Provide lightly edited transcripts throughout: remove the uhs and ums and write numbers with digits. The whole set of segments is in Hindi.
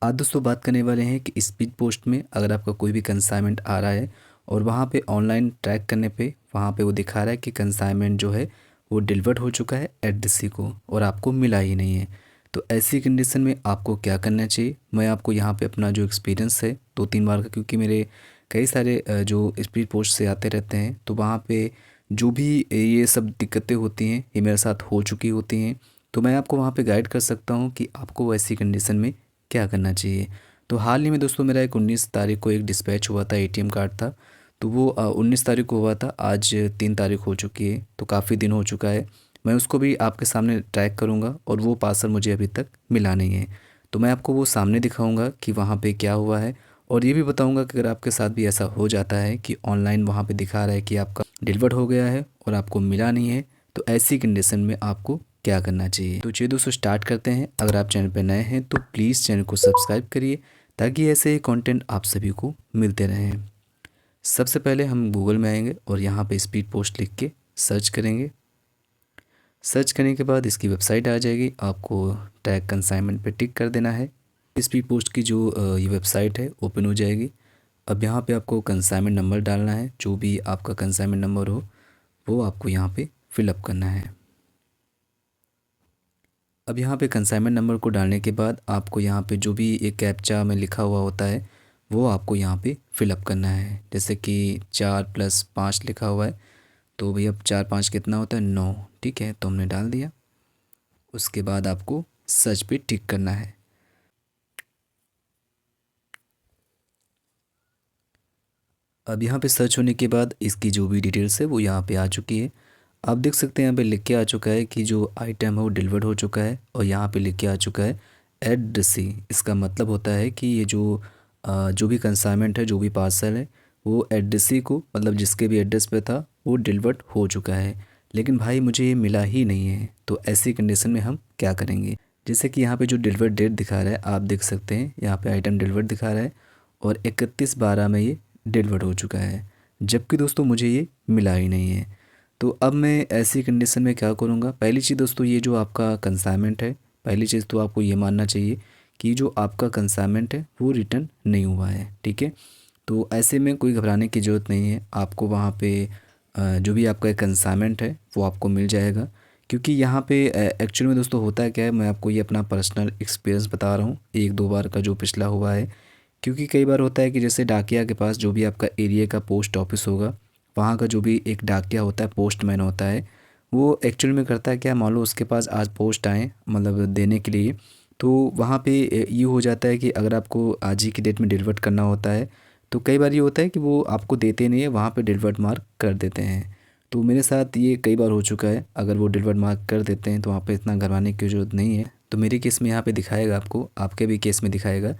आज दोस्तों बात करने वाले हैं कि स्पीड पोस्ट में अगर आपका कोई भी कंसाइनमेंट आ रहा है और वहाँ पे ऑनलाइन ट्रैक करने पे वहाँ पे वो दिखा रहा है कि कंसाइनमेंट जो है वो डिलीवर्ड हो चुका है एड्रेसी को और आपको मिला ही नहीं है। तो ऐसी कंडीशन में आपको क्या करना चाहिए, मैं आपको यहाँ पे अपना जो एक्सपीरियंस है 2-3 बार का, क्योंकि मेरे कई सारे जो स्पीड पोस्ट से आते रहते हैं तो वहाँ पे जो भी ये सब दिक्कतें होती हैं ये मेरे साथ हो चुकी होती हैं। तो मैं आपको वहाँ पे गाइड कर सकता हूँ कि आपको ऐसी कंडीशन में क्या करना चाहिए। तो हाल ही में दोस्तों मेरा एक 19 तारीख को एक डिस्पैच हुआ था, एटीएम कार्ड था। तो वो 19 तारीख को हुआ था, आज 3 तारीख हो चुकी है, तो काफ़ी दिन हो चुका है। मैं उसको भी आपके सामने ट्रैक करूँगा और वो पार्सल मुझे अभी तक मिला नहीं है। तो मैं आपको वो सामने दिखाऊँगा कि वहाँ पे क्या हुआ है, और ये भी बताऊँगा कि अगर आपके साथ भी ऐसा हो जाता है कि ऑनलाइन वहाँ पे दिखा रहा है कि आपका डिलीवर्ड हो गया है और आपको मिला नहीं है, तो ऐसी कंडीशन में आपको क्या करना चाहिए। तो चलिए दोस्तों स्टार्ट करते हैं। अगर आप चैनल पर नए हैं तो प्लीज़ चैनल को सब्सक्राइब करिए ताकि ऐसे ही कंटेंट आप सभी को मिलते रहें। सबसे पहले हम गूगल में आएंगे और यहाँ पे स्पीड पोस्ट लिख के सर्च करेंगे। सर्च करने के बाद इसकी वेबसाइट आ जाएगी, आपको ट्रैक कंसाइनमेंट पे टिक कर देना है। स्पीड पोस्ट की जो ये वेबसाइट है ओपन हो जाएगी। अब यहाँ पे आपको कंसाइनमेंट नंबर डालना है, जो भी आपका कंसाइनमेंट नंबर हो वो आपको यहाँ पे फिलअप करना है। अब यहाँ पे कंसाइनमेंट नंबर को डालने के बाद आपको यहाँ पे जो भी एक कैप्चा में लिखा हुआ होता है वो आपको यहाँ पे फिलअप करना है। जैसे कि 4+5 लिखा हुआ है, तो भैया 4-5 कितना होता है, 9। ठीक है, तो हमने डाल दिया। उसके बाद आपको सर्च पे टिक करना है। अब यहाँ पे सर्च होने के बाद इसकी जो भी डिटेल्स है वो यहाँ पे आ चुकी है। आप देख सकते हैं यहाँ पे लिख के आ चुका है कि जो आइटम है वो डिलीवर्ड हो चुका है, और यहाँ पे लिख के आ चुका है एड्रेसी। इसका मतलब होता है कि ये जो भी कंसाइनमेंट है, जो भी पार्सल है, वो एड्रेसी को, मतलब जिसके भी एड्रेस पे था वो डिलीवर्ड हो चुका है। लेकिन भाई मुझे ये मिला ही नहीं है, तो ऐसी कंडीशन में हम क्या करेंगे। जैसे कि यहाँ पे जो डिलीवर डेट दिखा रहा है आप देख सकते हैं, यहाँ पे आइटम डिलीवर्ड दिखा रहा है और 31/12 में ये डिलीवर्ड हो चुका है, जबकि दोस्तों मुझे ये मिला ही नहीं है। तो अब मैं ऐसी कंडीशन में क्या करूँगा। पहली चीज़ दोस्तों, ये जो आपका कंसाइनमेंट है, पहली चीज़ तो आपको ये मानना चाहिए कि जो आपका कंसाइनमेंट है वो रिटर्न नहीं हुआ है। ठीक है, तो ऐसे में कोई घबराने की ज़रूरत नहीं है। आपको वहाँ पे जो भी आपका कंसाइनमेंट है वो आपको मिल जाएगा, क्योंकि यहाँ पे एक्चुअल में दोस्तों होता है क्या है, मैं आपको ये अपना पर्सनल एक्सपीरियंस बता रहा हूँ, 1-2 बार का जो पिछला हुआ है। क्योंकि कई बार होता है कि जैसे डाकिया के पास जो भी आपका एरिया का पोस्ट ऑफिस होगा, वहाँ का जो भी एक डाकिया होता है, पोस्टमैन होता है, वो एक्चुअल में करता है क्या, मान लो उसके पास आज पोस्ट आए मतलब देने के लिए, तो वहाँ पे ये हो जाता है कि अगर आपको आज ही की डेट में डिलीवर करना होता है तो कई बार ये होता है कि वो आपको देते नहीं है, वहाँ पे डिलीवर्ड मार्क कर देते हैं। तो मेरे साथ ये कई बार हो चुका है। अगर वो डिलीवर्ड मार्क कर देते हैं तो वहाँ पे इतना घबराने की ज़रूरत नहीं है। तो मेरे केस में यहाँ पे दिखाएगा, आपको आपके भी केस में दिखाएगा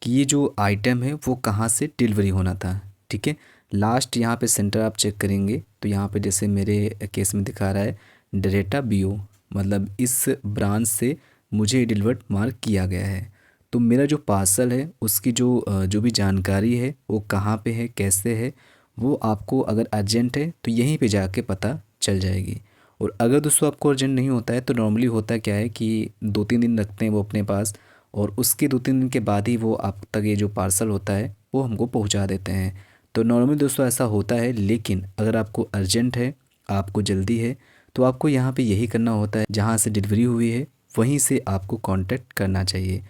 कि ये जो आइटम है वो कहाँ से डिलीवरी होना था। ठीक है, लास्ट यहाँ पे सेंटर आप चेक करेंगे तो यहाँ पे जैसे मेरे केस में दिखा रहा है डेटा बीओ, मतलब इस ब्रांच से मुझे डिलीवर्ड मार्क किया गया है। तो मेरा जो पार्सल है उसकी जो भी जानकारी है वो कहाँ पे है, कैसे है, वो आपको अगर अर्जेंट है तो यहीं पे जाके पता चल जाएगी। और अगर दोस्तों आपको अर्जेंट नहीं होता है तो नॉर्मली होता क्या है कि 2-3 दिन रखते हैं वो अपने पास, और उसके 2-3 दिन के बाद ही वो आप तक ये जो पार्सल होता है वो हमको पहुंचा देते हैं। तो नॉर्मली दोस्तों ऐसा होता है। लेकिन अगर आपको अर्जेंट है, आपको जल्दी है, तो आपको यहाँ पे यही करना होता है, जहाँ से डिलीवरी हुई है वहीं से आपको कांटेक्ट करना चाहिए।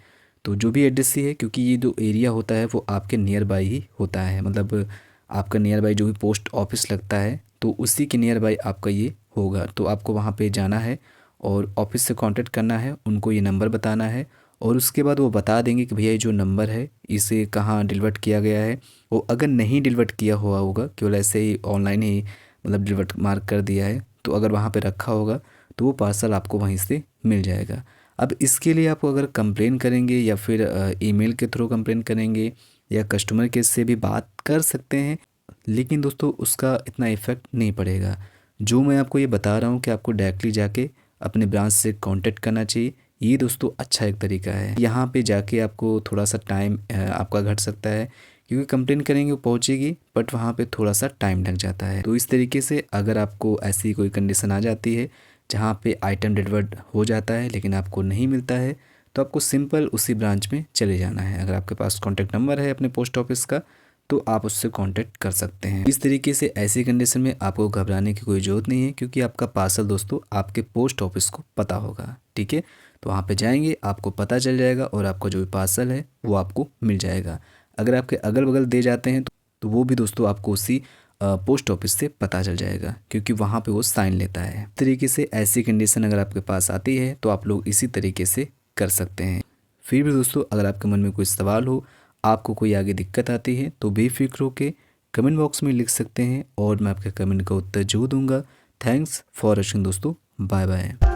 तो जो भी एड्रेस ही है, क्योंकि ये जो एरिया होता है वो आपके नियर बाई ही होता है, मतलब आपका नियर बाई जो भी पोस्ट ऑफिस लगता है तो उसी के नियर बाई आपका ये होगा। तो आपको वहाँ पे जाना है और ऑफिस से कांटेक्ट करना है, उनको ये नंबर बताना है, और उसके बाद वो बता देंगे कि भैया ये जो नंबर है इसे कहाँ डिलीवर किया गया है। वो अगर नहीं डिलीवर किया हुआ होगा, केवल ऐसे ही ऑनलाइन ही मतलब डिलीवर मार्क कर दिया है, तो अगर वहाँ पे रखा होगा तो वो पार्सल आपको वहीं से मिल जाएगा। अब इसके लिए आपको अगर कंप्लेन करेंगे या फिर ईमेल के थ्रू कंप्लेन करेंगे या कस्टमर केयर से भी बात कर सकते हैं, लेकिन दोस्तों उसका इतना इफ़ेक्ट नहीं पड़ेगा। जो मैं आपको ये बता रहा हूँ कि आपको डायरेक्टली जाके अपने ब्रांच से कांटेक्ट करना चाहिए, ये दोस्तों अच्छा एक तरीका है। यहाँ पे जाके आपको थोड़ा सा टाइम आपका घट सकता है, क्योंकि कंप्लेन करेंगे वो पहुँचेगी, बट वहाँ पे थोड़ा सा टाइम लग जाता है। तो इस तरीके से अगर आपको ऐसी कोई कंडीशन आ जाती है जहाँ पे आइटम डिलीवर्ड हो जाता है लेकिन आपको नहीं मिलता है, तो आपको सिंपल उसी ब्रांच में चले जाना है। अगर आपके पास कॉन्टैक्ट नंबर है अपने पोस्ट ऑफिस का तो आप उससे कांटेक्ट कर सकते हैं। इस तरीके से ऐसी कंडीशन में आपको घबराने की कोई ज़रूरत नहीं है, क्योंकि आपका पार्सल दोस्तों आपके पोस्ट ऑफिस को पता होगा। ठीक है, तो वहाँ पे जाएंगे, आपको पता चल जाएगा और आपका जो भी पार्सल है वो आपको मिल जाएगा। अगर आपके अगल बगल दे जाते हैं तो वो भी दोस्तों आपको उसी पोस्ट ऑफिस से पता चल जाएगा, क्योंकि वहाँ पे वो साइन लेता है। इस तरीके से ऐसी कंडीशन अगर आपके पास आती है तो आप लोग इसी तरीके से कर सकते हैं। फिर भी दोस्तों अगर आपके मन में कोई सवाल हो, आपको कोई आगे दिक्कत आती है तो बेफिक्र होकर कमेंट बॉक्स में लिख सकते हैं और मैं आपके कमेंट का उत्तर जरूर दूंगा। थैंक्स फॉर वॉचिंग दोस्तों, बाय बाय।